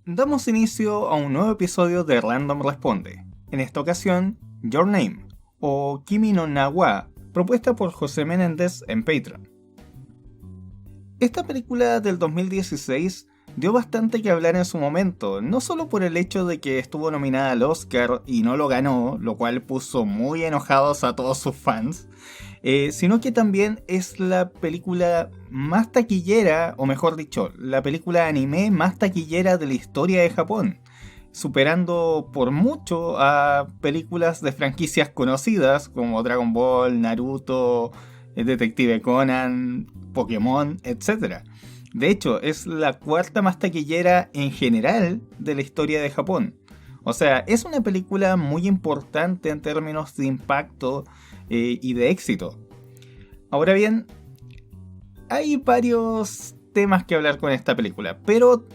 Damos inicio a un nuevo episodio de Random Responde. En esta ocasión, Your Name, o Kimi no Na wa, propuesta por José Menéndez en Patreon. Esta película del 2016 dio bastante que hablar en su momento, no solo por el hecho de que estuvo nominada al Oscar y no lo ganó, lo cual puso muy enojados a todos sus fans, sino que también es la película más taquillera, o mejor dicho, la película anime más taquillera de la historia de Japón, superando por mucho a películas de franquicias conocidas como Dragon Ball, Naruto, Detective Conan, Pokémon, etc. De hecho, es la cuarta más taquillera en general de la historia de Japón. O sea, es una película muy importante en términos de impacto y de éxito. Ahora bien, hay varios temas que hablar con esta película, pero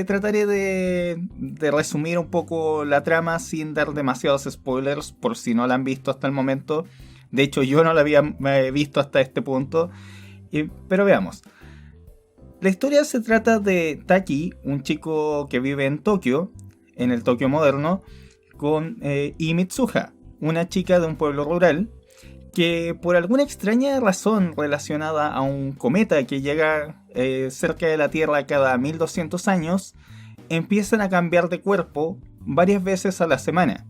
trataré de resumir un poco la trama sin dar demasiados spoilers por si no la han visto hasta el momento. De hecho, yo no la había visto hasta este punto, pero veamos. La historia se trata de Taki, un chico que vive en Tokio, en el Tokio moderno, y Mitsuha, una chica de un pueblo rural, que por alguna extraña razón relacionada a un cometa que llega cerca de la Tierra cada 1200 años, empiezan a cambiar de cuerpo varias veces a la semana.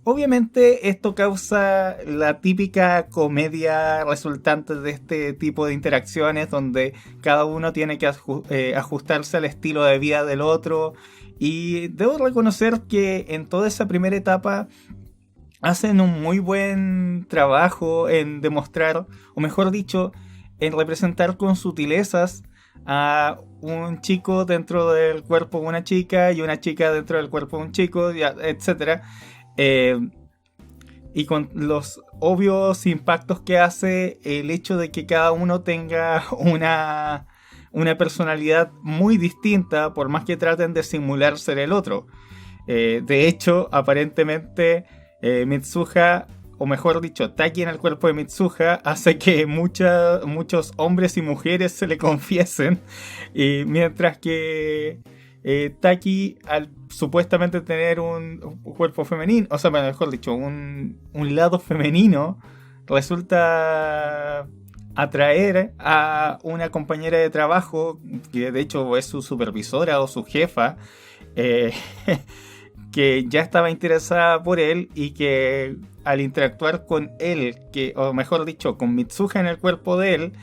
Obviamente esto causa la típica comedia resultante de este tipo de interacciones donde cada uno tiene que ajustarse al estilo de vida del otro, y debo reconocer que en toda esa primera etapa hacen un muy buen trabajo en demostrar, o mejor dicho, en representar con sutilezas a un chico dentro del cuerpo de una chica y una chica dentro del cuerpo de un chico, etc. Y con los obvios impactos que hace el hecho de que cada uno tenga una personalidad muy distinta, por más que traten de simular ser el otro. De hecho, aparentemente Mitsuha, o mejor dicho, Taki en el cuerpo de Mitsuha hace que muchos hombres y mujeres se le confiesen, y mientras que Taki, al supuestamente tener un cuerpo femenino, o sea, mejor dicho, un lado femenino, resulta atraer a una compañera de trabajo, que de hecho es su supervisora o su jefa, eh, que ya estaba interesada por él, y que al interactuar con él, o mejor dicho, con Mitsuha en el cuerpo de él,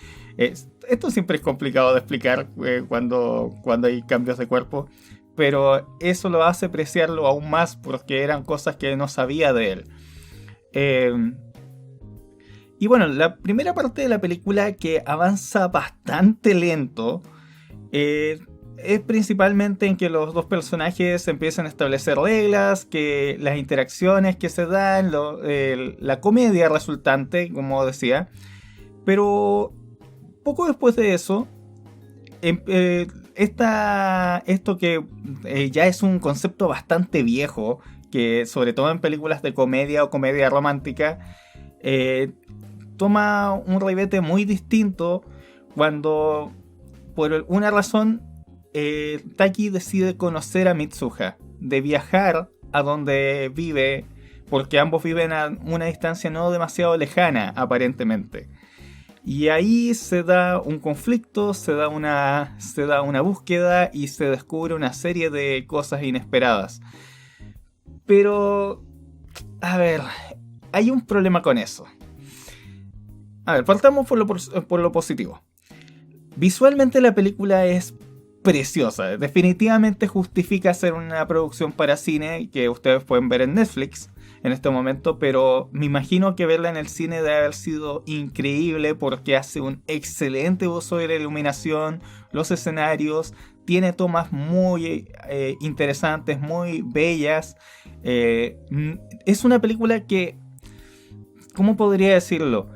esto siempre es complicado de explicar cuando hay cambios de cuerpo, pero eso lo hace apreciarlo aún más porque eran cosas que no sabía de él. Y bueno, la primera parte de la película, que avanza bastante lento, es principalmente en que los dos personajes empiezan a establecer reglas, que las interacciones que se dan, la comedia resultante, como decía. Pero poco después de eso, esto que ya es un concepto bastante viejo, que sobre todo en películas de comedia o comedia romántica, toma un ribete muy distinto cuando, por una razón, Taki decide conocer a Mitsuha, de viajar a donde vive, porque ambos viven a una distancia no demasiado lejana, aparentemente. Y ahí se da un conflicto, se da una búsqueda y se descubre una serie de cosas inesperadas. Pero, a ver, hay un problema con eso. A ver, partamos por lo positivo. Visualmente la película es preciosa. Definitivamente justifica ser una producción para cine que ustedes pueden ver en Netflix en este momento, pero me imagino que verla en el cine debe haber sido increíble porque hace un excelente uso de la iluminación, los escenarios, tiene tomas muy interesantes, muy bellas. Es una película que, ¿cómo podría decirlo?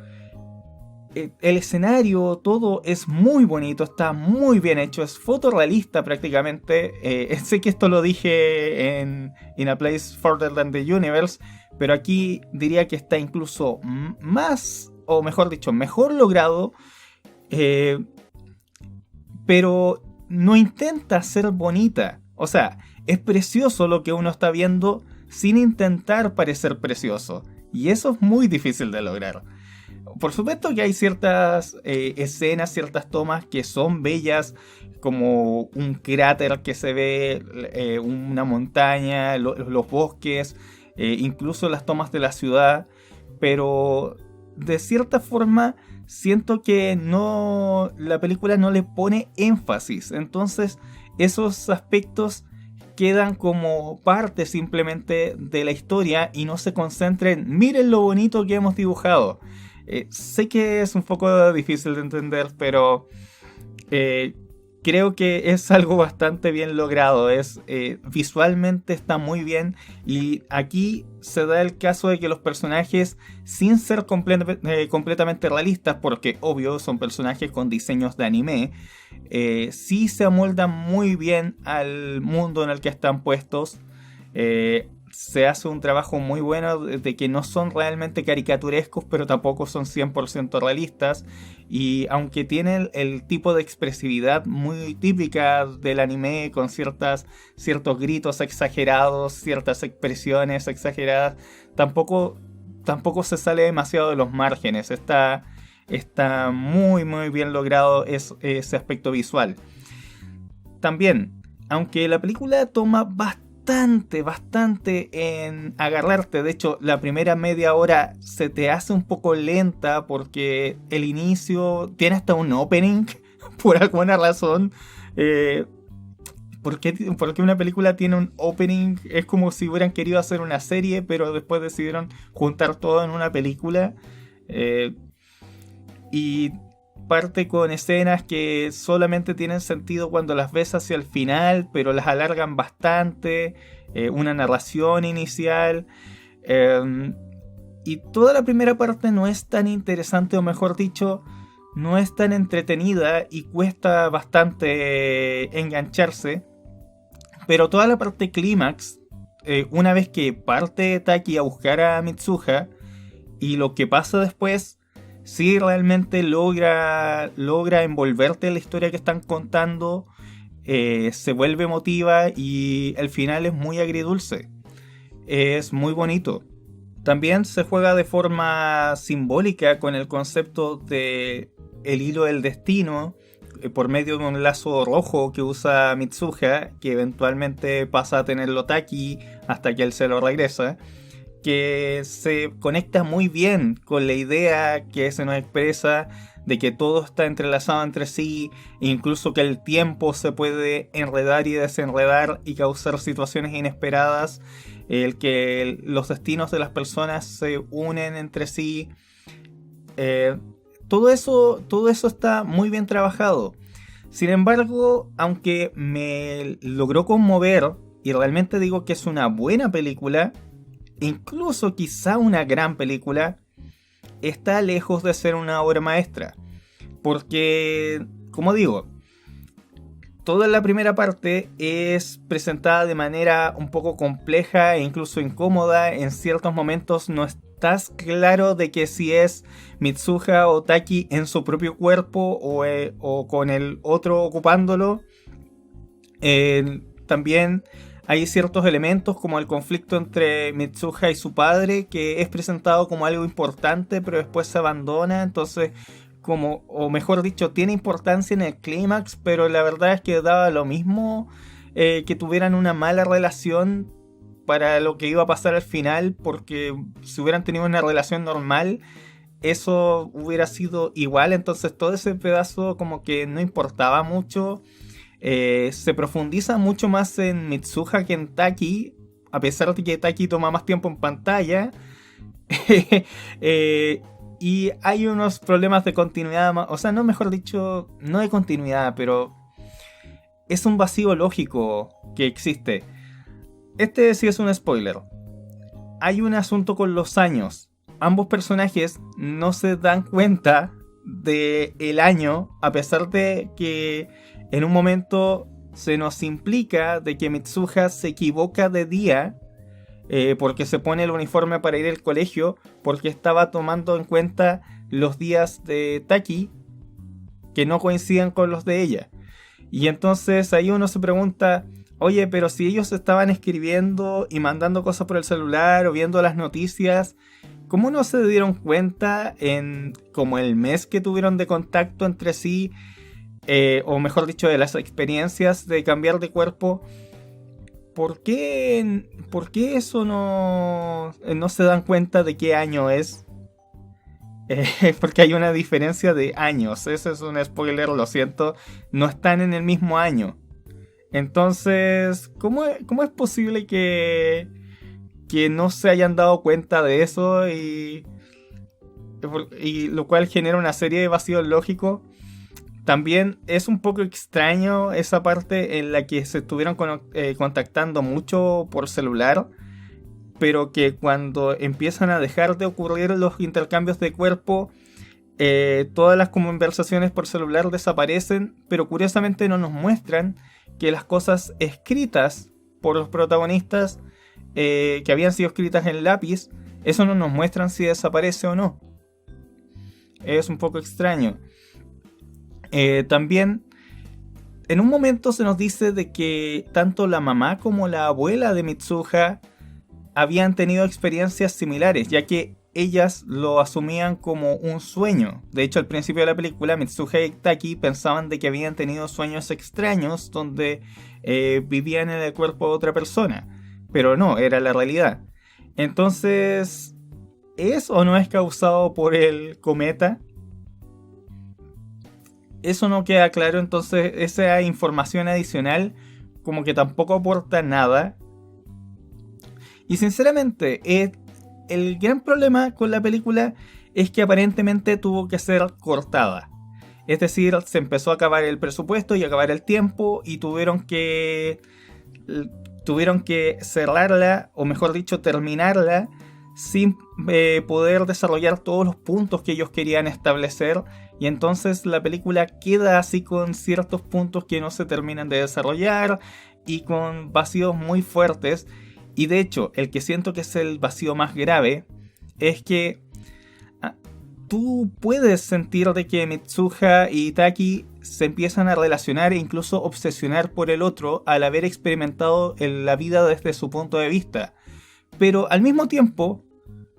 El escenario, todo es muy bonito, está muy bien hecho, es fotorrealista prácticamente. Sé que esto lo dije en In a Place Further Than the Universe, pero aquí diría que está incluso más, o mejor dicho, mejor logrado, pero no intenta ser bonita. O sea, es precioso lo que uno está viendo sin intentar parecer precioso. Y eso es muy difícil de lograr. Por supuesto que hay ciertas escenas, ciertas tomas que son bellas, como un cráter que se ve, una montaña, los bosques, incluso las tomas de la ciudad, pero de cierta forma siento que no, la película no le pone énfasis, entonces esos aspectos quedan como parte simplemente de la historia y no se concentren, miren lo bonito que hemos dibujado. Sé que es un poco difícil de entender, pero eh, creo que es algo bastante bien logrado. Visualmente está muy bien. Y aquí se da el caso de que los personajes, sin ser completamente realistas, porque obvio son personajes con diseños de anime, sí se amoldan muy bien al mundo en el que están puestos. Se hace un trabajo muy bueno de que no son realmente caricaturescos, pero tampoco son 100% realistas. Y aunque tienen el tipo de expresividad muy típica del anime, con ciertos gritos exagerados, ciertas expresiones exageradas, tampoco se sale demasiado de los márgenes. Está muy muy bien logrado ese aspecto visual. También, aunque la película toma bastante en agarrarte. De hecho, la primera media hora se te hace un poco lenta porque el inicio tiene hasta un opening por alguna razón. ¿Por qué una película tiene un opening? Es como si hubieran querido hacer una serie, pero después decidieron juntar todo en una película. Y parte con escenas que solamente tienen sentido cuando las ves hacia el final, pero las alargan bastante, una narración inicial, y toda la primera parte no es tan interesante, o mejor dicho, no es tan entretenida y cuesta bastante engancharse, pero toda la parte clímax, una vez que parte Taki a buscar a Mitsuha y lo que pasa después, sí realmente logra envolverte en la historia que están contando, se vuelve emotiva y el final es muy agridulce, es muy bonito. También se juega de forma simbólica con el concepto de el hilo del destino, por medio de un lazo rojo que usa Mitsuha, que eventualmente pasa a tenerlo Taki hasta que él se lo regresa, que se conecta muy bien con la idea que se nos expresa de que todo está entrelazado entre sí, incluso que el tiempo se puede enredar y desenredar y causar situaciones inesperadas, el que los destinos de las personas se unen entre sí. Todo eso está muy bien trabajado. Sin embargo, aunque me logró conmover, y realmente digo que es una buena película, incluso quizá una gran película, está lejos de ser una obra maestra. Porque, como digo, toda la primera parte es presentada de manera un poco compleja e incluso incómoda. En ciertos momentos no estás claro de que si es Mitsuha o Taki en su propio cuerpo o con el otro ocupándolo. También hay ciertos elementos como el conflicto entre Mitsuha y su padre, que es presentado como algo importante, pero después se abandona. Entonces, o mejor dicho, tiene importancia en el clímax, pero la verdad es que daba lo mismo que tuvieran una mala relación para lo que iba a pasar al final, porque si hubieran tenido una relación normal, eso hubiera sido igual. Entonces todo ese pedazo como que no importaba mucho. Se profundiza mucho más en Mitsuha que en Taki, a pesar de que Taki toma más tiempo en pantalla. Y hay unos problemas de continuidad, o sea, no, mejor dicho, no de continuidad, pero es un vacío lógico que existe. Este sí es un spoiler. Hay un asunto con los años. Ambos personajes no se dan cuenta del año, a pesar de que en un momento se nos implica de que Mitsuha se equivoca de día, porque se pone el uniforme para ir al colegio, porque estaba tomando en cuenta los días de Taki que no coinciden con los de ella. Y entonces ahí uno se pregunta, oye, pero si ellos estaban escribiendo y mandando cosas por el celular o viendo las noticias, ¿cómo no se dieron cuenta en como el mes que tuvieron de contacto entre sí? O mejor dicho, de las experiencias de cambiar de cuerpo. ¿Por qué eso no se dan cuenta de qué año es? Porque hay una diferencia de años. Ese es un spoiler, lo siento. No están en el mismo año. Entonces, ¿cómo es posible que no se hayan dado cuenta de eso? Y lo cual genera una serie de vacíos lógicos. También es un poco extraño esa parte en la que se estuvieron contactando mucho por celular, pero que cuando empiezan a dejar de ocurrir los intercambios de cuerpo, todas las conversaciones por celular desaparecen, pero curiosamente no nos muestran que las cosas escritas por los protagonistas, que habían sido escritas en lápiz, eso no nos muestran si desaparece o no. Es un poco extraño. También en un momento se nos dice de que tanto la mamá como la abuela de Mitsuha habían tenido experiencias similares, ya que ellas lo asumían como un sueño. De hecho, al principio de la película, Mitsuha y Taki pensaban de que habían tenido sueños extraños donde vivían en el cuerpo de otra persona, pero no, era la realidad. Entonces, ¿es o no es causado por el cometa? Eso no queda claro, entonces esa información adicional como que tampoco aporta nada. Y sinceramente, el gran problema con la película es que aparentemente tuvo que ser cortada. Es decir, se empezó a acabar el presupuesto y acabar el tiempo y tuvieron que cerrarla, o mejor dicho, terminarla sin poder desarrollar todos los puntos que ellos querían establecer. Y entonces la película queda así con ciertos puntos que no se terminan de desarrollar y con vacíos muy fuertes. Y de hecho, el que siento que es el vacío más grave es que tú puedes sentir de que Mitsuha y Taki se empiezan a relacionar e incluso obsesionar por el otro al haber experimentado la vida desde su punto de vista. Pero al mismo tiempo,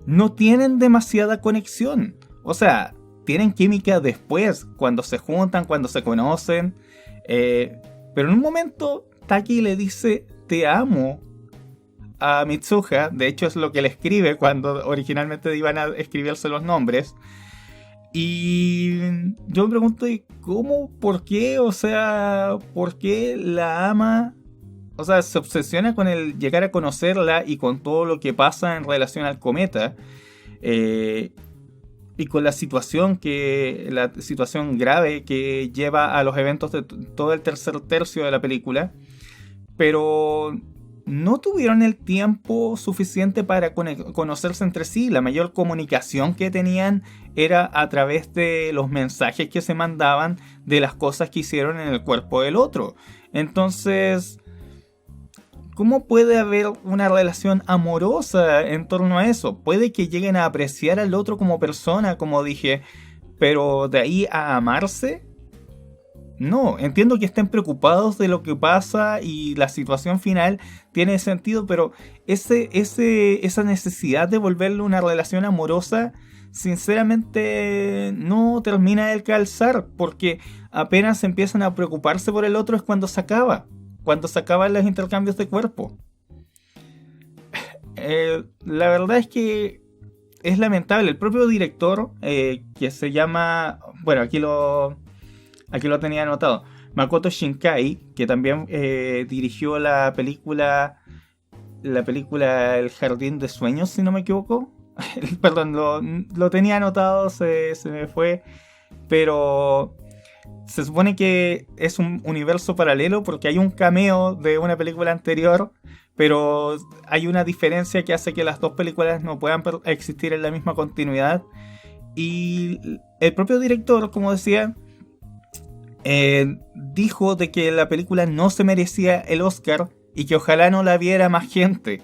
no tienen demasiada conexión. O sea, tienen química después, cuando se juntan, cuando se conocen. Pero en un momento, Taki le dice, te amo, a Mitsuha. De hecho, es lo que le escribe cuando originalmente iban a escribirse los nombres. Y yo me pregunto, ¿cómo? ¿Por qué? O sea, ¿por qué la ama? O sea, se obsesiona con el llegar a conocerla y con todo lo que pasa en relación al cometa. Y con la situación grave que lleva a los eventos de todo el tercer tercio de la película. Pero no tuvieron el tiempo suficiente para conocerse entre sí. La mayor comunicación que tenían era a través de los mensajes que se mandaban de las cosas que hicieron en el cuerpo del otro. Entonces, ¿cómo puede haber una relación amorosa en torno a eso? Puede que lleguen a apreciar al otro como persona, como dije, pero de ahí a amarse, no. Entiendo que estén preocupados de lo que pasa y la situación final tiene sentido, pero esa necesidad de volverle una relación amorosa, sinceramente no termina de calzar, porque apenas empiezan a preocuparse por el otro es cuando se acaba. Cuando se acaban los intercambios de cuerpo. La verdad es que es lamentable. El propio director, que se llama... Bueno, aquí lo tenía anotado. Makoto Shinkai, que también dirigió la película El Jardín de Sueños, si no me equivoco. Perdón, lo tenía anotado, se me fue. Pero... se supone que es un universo paralelo porque hay un cameo de una película anterior, pero hay una diferencia que hace que las dos películas no puedan existir en la misma continuidad. Y el propio director, como decía, dijo de que la película no se merecía el Oscar y que ojalá no la viera más gente.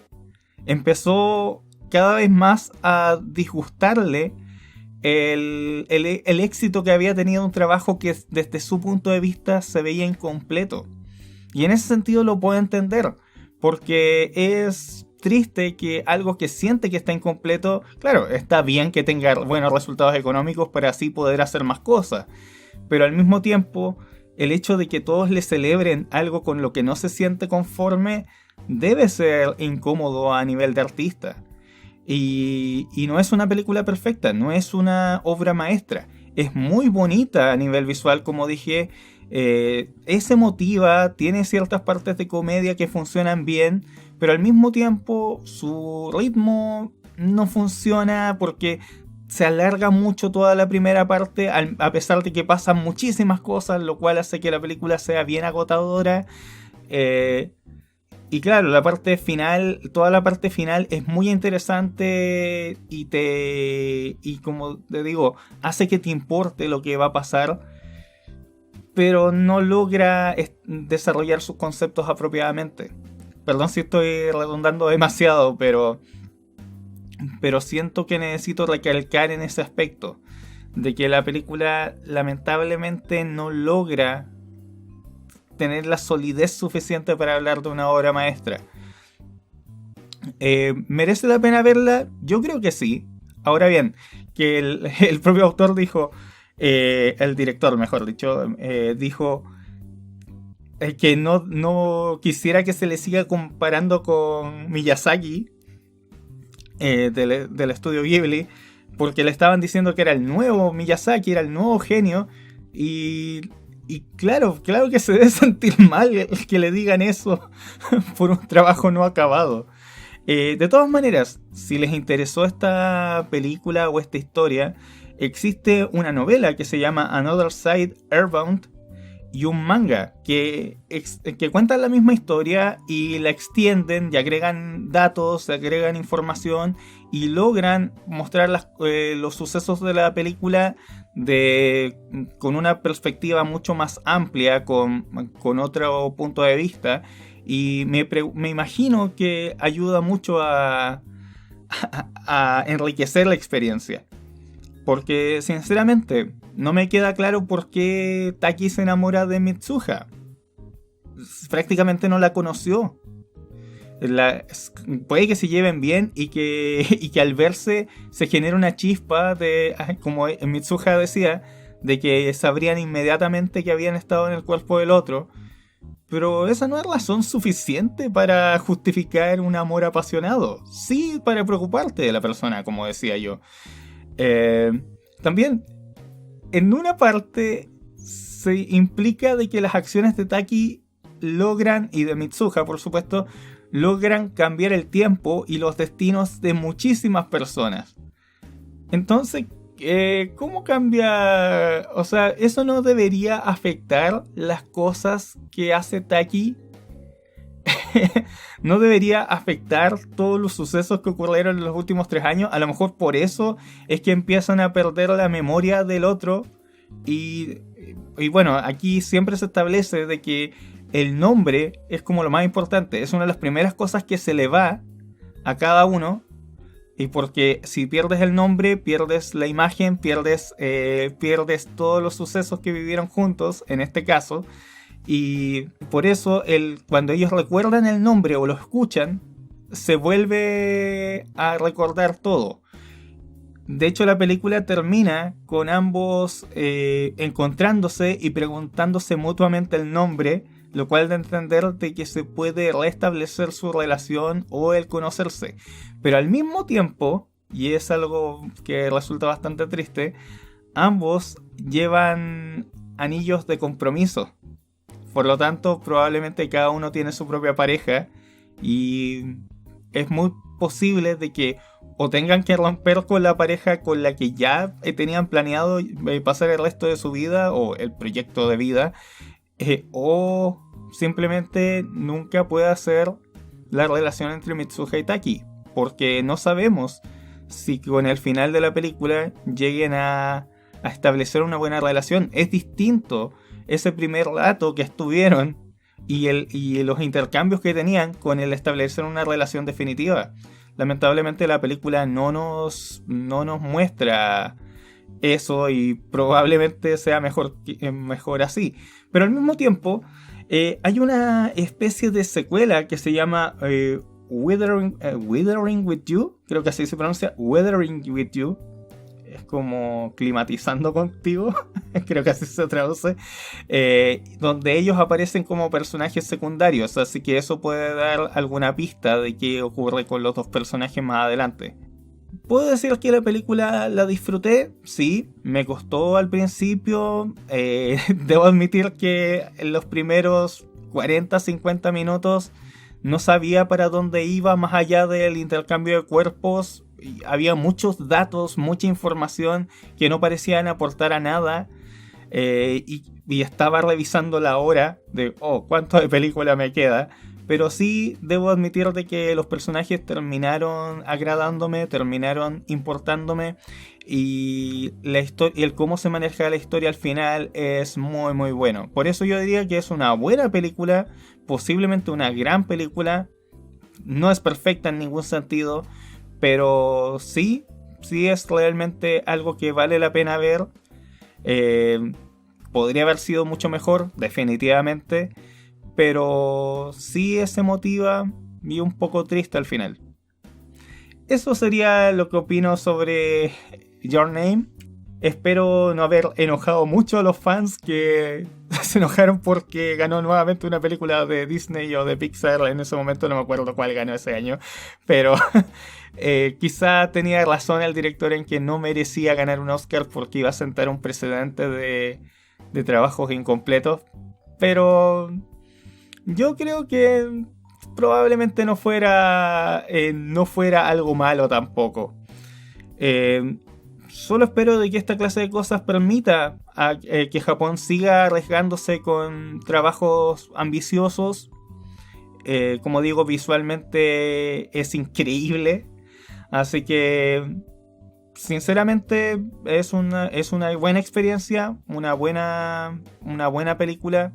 Empezó cada vez más a disgustarle el éxito que había tenido un trabajo que desde su punto de vista se veía incompleto. Y en ese sentido lo puedo entender, porque es triste que algo que siente que está incompleto, claro, está bien que tenga buenos resultados económicos para así poder hacer más cosas, pero al mismo tiempo el hecho de que todos le celebren algo con lo que no se siente conforme debe ser incómodo a nivel de artista. Y no es una película perfecta, no es una obra maestra. Es muy bonita a nivel visual, como dije. Es emotiva, tiene ciertas partes de comedia que funcionan bien, pero al mismo tiempo su ritmo no funciona porque se alarga mucho toda la primera parte, a pesar de que pasan muchísimas cosas, lo cual hace que la película sea bien agotadora. Eh, y claro, la parte final, toda la parte final es muy interesante y como te digo, hace que te importe lo que va a pasar, pero no logra desarrollar sus conceptos apropiadamente. Perdón si estoy redundando demasiado, pero siento que necesito recalcar en ese aspecto, de que la película lamentablemente no logra tener la solidez suficiente para hablar de una obra maestra. ¿Merece la pena verla? Yo creo que sí. Ahora bien, que el propio autor dijo, el director mejor dicho, dijo que no quisiera que se le siga comparando con Miyazaki, del estudio Ghibli, porque le estaban diciendo que era el nuevo Miyazaki, era el nuevo genio, y claro que se debe sentir mal que le digan eso por un trabajo no acabado. De todas maneras, si les interesó esta película o esta historia, existe una novela que se llama Another Side Airbound y un manga que cuentan la misma historia y la extienden y agregan datos, agregan información y logran mostrar los sucesos de la película con una perspectiva mucho más amplia, con otro punto de vista. Y me imagino que ayuda mucho a enriquecer la experiencia. Porque sinceramente no me queda claro por qué Taki se enamora de Mitsuha. Prácticamente no la conoció. Puede que se lleven bien y que al verse se genere una chispa como Mitsuha decía, de que sabrían inmediatamente que habían estado en el cuerpo del otro. Pero esa no es razón suficiente para justificar un amor apasionado. Sí, para preocuparte de la persona, como decía yo. También, en una parte, se implica de que las acciones de Taki logran, y de Mitsuha por supuesto, logran cambiar el tiempo y los destinos de muchísimas personas. Entonces, ¿cómo cambia? O sea, ¿eso no debería afectar las cosas que hace Taki? ¿No debería afectar todos los sucesos que ocurrieron en los últimos 3 años? A lo mejor por eso es que empiezan a perder la memoria del otro. Y bueno, aquí siempre se establece de que el nombre es como lo más importante. Es una de las primeras cosas que se le va a cada uno. Y porque si pierdes el nombre, pierdes la imagen, pierdes todos los sucesos que vivieron juntos, en este caso. Y por eso cuando ellos recuerdan el nombre o lo escuchan, se vuelve a recordar todo. De hecho, la película termina con ambos encontrándose y preguntándose mutuamente el nombre, lo cual da a entender de que se puede restablecer su relación o el conocerse. Pero al mismo tiempo, y es algo que resulta bastante triste, ambos llevan anillos de compromiso. Por lo tanto, probablemente cada uno tiene su propia pareja y es muy posible de que o tengan que romper con la pareja con la que ya tenían planeado pasar el resto de su vida o el proyecto de vida, o simplemente nunca pueda ser la relación entre Mitsuha y Taki, porque no sabemos si con el final de la película lleguen a establecer una buena relación. Es distinto ese primer rato que estuvieron y los intercambios que tenían con el establecer una relación definitiva. Lamentablemente la película no nos muestra eso y probablemente sea mejor así. Pero al mismo tiempo, Hay una especie de secuela que se llama Withering with You, creo que así se pronuncia, Weathering with You. Es como climatizando contigo, creo que así se traduce, donde ellos aparecen como personajes secundarios, así que eso puede dar alguna pista de qué ocurre con los dos personajes más adelante. ¿Puedo decir que la película la disfruté? Sí, me costó al principio, debo admitir que en los primeros 40-50 minutos no sabía para dónde iba más allá del intercambio de cuerpos. Había muchos datos, mucha información que no parecían aportar a nada. Y estaba revisando la hora de, ¿cuánto de película me queda? Pero sí debo admitir de que los personajes terminaron agradándome, terminaron importándome. Y el cómo se maneja la historia al final es muy muy bueno. Por eso yo diría que es una buena película, posiblemente una gran película. No es perfecta en ningún sentido, pero sí es realmente algo que vale la pena ver. Podría haber sido mucho mejor, definitivamente, pero sí es emotiva y un poco triste al final. Eso sería lo que opino sobre Your Name. Espero no haber enojado mucho a los fans que se enojaron porque ganó nuevamente una película de Disney o de Pixar. En ese momento no me acuerdo cuál ganó ese año, pero quizá tenía razón el director en que no merecía ganar un Oscar porque iba a sentar un precedente de trabajos incompletos. Pero yo creo que probablemente no fuera algo malo tampoco. Solo espero de que esta clase de cosas permita que Japón siga arriesgándose con trabajos ambiciosos. Como digo, visualmente es increíble. Así que, sinceramente, es una buena experiencia, una buena película.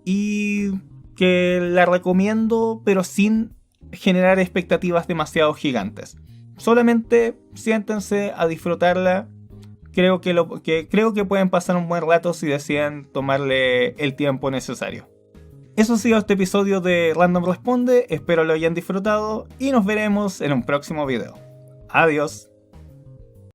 Y que la recomiendo, pero sin generar expectativas demasiado gigantes. Solamente siéntense a disfrutarla. Creo que pueden pasar un buen rato si deciden tomarle el tiempo necesario. Eso ha sido este episodio de Random Responde. Espero lo hayan disfrutado y nos veremos en un próximo video. Adiós.